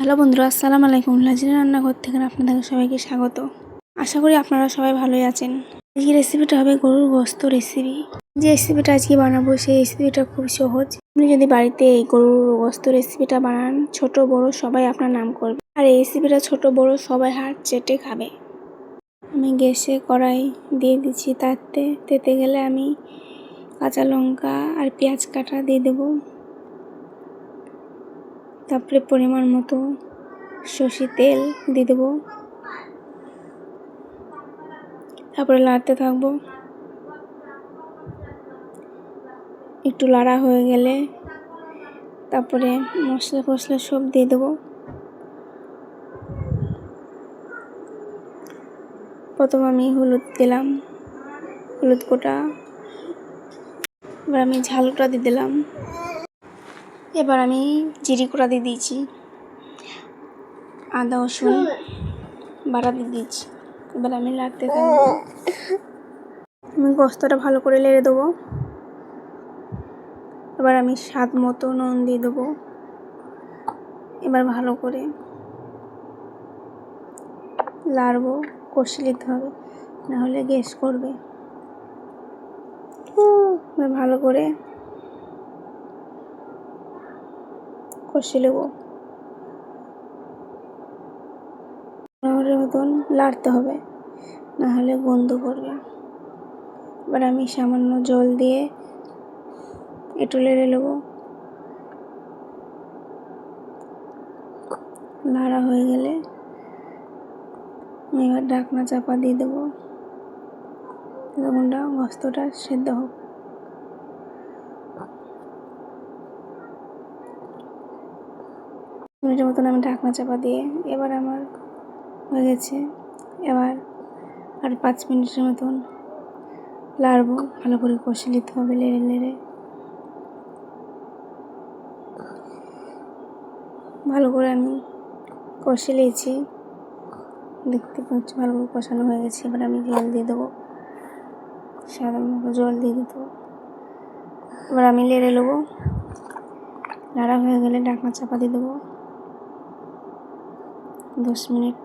Hello বন্ধুরা, আসসালামু আলাইকুম। লাজিনা রান্নাঘর থেকে আপনাদের সবাইকে স্বাগত। আশা করি আপনারা সবাই ভালোই আছেন। এই রেসিপিটা হবে গরুর গোস্ত রেসিপি। যে রেসিপিটা আজকে বানাবো সেই রেসিপিটা খুব সহজ। আপনি যদি বাড়িতে এই গরুর গোস্ত রেসিপিটা বানান, ছোট বড় সবাই আপনার নাম করবে। আর এই রেসিপিটা ছোট বড় সবাই হাত চেটে খাবে। আমি গ্যাসে কড়াই দিয়ে দিচ্ছি তেতে গেলে আমি কাঁচা লঙ্কা আর পেঁয়াজ কাটা দিয়ে দেবো। তারপরে পরিমাণ মতো সর্ষের তেল দিয়ে দেবো। তারপরে লাড়তে থাকবো। একটু লাড়া হয়ে গেলে তারপরে মশলা ফসলা সব দিয়ে দেবো। প্রথম আমি হলুদ দিলাম, হলুদ গোটা। এবার আমি ঝালটা দিয়ে দিলাম। এবার আমি জিরে গুঁড়া দিয়ে দিয়েছি, আদা রসুন বাটা দিয়ে দিয়েছি। এবার আমি লাড়তে থাকবো। আমি গোস্তটা ভালো করে লেড়ে দেবো। এবার আমি স্বাদ মতো নুন দিয়ে দেবো। এবার ভালো করে লাড়বো, কষিয়ে নিতে হবে, নাহলে গ্যাস করবে। এবার ভালো করে কষিয়ে নেবো। মতন লাড়তে হবে, নাহলে গন্ধ করবে। এবার আমি সামান্য জল দিয়ে একটু লেড়ে নেবো। লাড়া হয়ে গেলে আমি এবার ঢাকনা চাপা দিয়ে দেবো। ততক্ষণটা গোস্তটা সেদ্ধ হোক। মিনিটের মতন আমি ঢাকনা চাপা দিয়ে, এবার আমার হয়ে গেছে। এবার আর 5 মিনিটের মতন লাড়বো, ভালো করে কষে নিতে হবে লেড়ে লেড়ে। ভালো করে আমি কষে নিয়েছি, দেখতে পাচ্ছি ভালো করে কষানো হয়ে গেছে। এবার আমি জল দিয়ে দেবো, স্বাদ মতো জল দিয়ে দিতে। এবার আমি লেড়ে নেবো। লাড়া হয়ে গেলে ঢাকনা চাপা দিয়ে দেবো। 10 মিনিট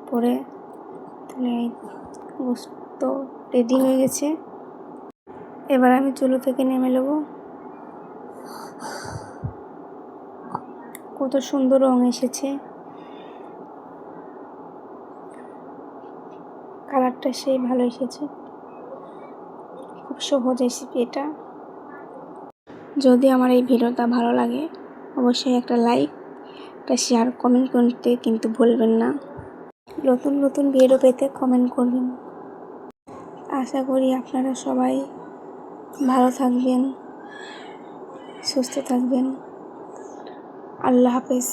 পরে তাহলে এই গোস্ত রেডি হয়ে গেছে। এবার আমি চুলো থেকে নেমে নেবো। কত সুন্দর রং এসেছে, কালারটা সেই ভালো এসেছে। খুব সহজ রেসিপি এটা। যদি আমার এই ভিডিওটা ভালো লাগে অবশ্যই একটা লাইক, একটা শেয়ার, কমেন্ট করতে কিন্তু ভুলবেন না। নতুন নতুন ভিডিও পেতে কমেন্ট করবেন। আশা করি আপনারা সবাই ভালো থাকবেন, সুস্থ থাকবেন। আল্লাহ হাফেজ।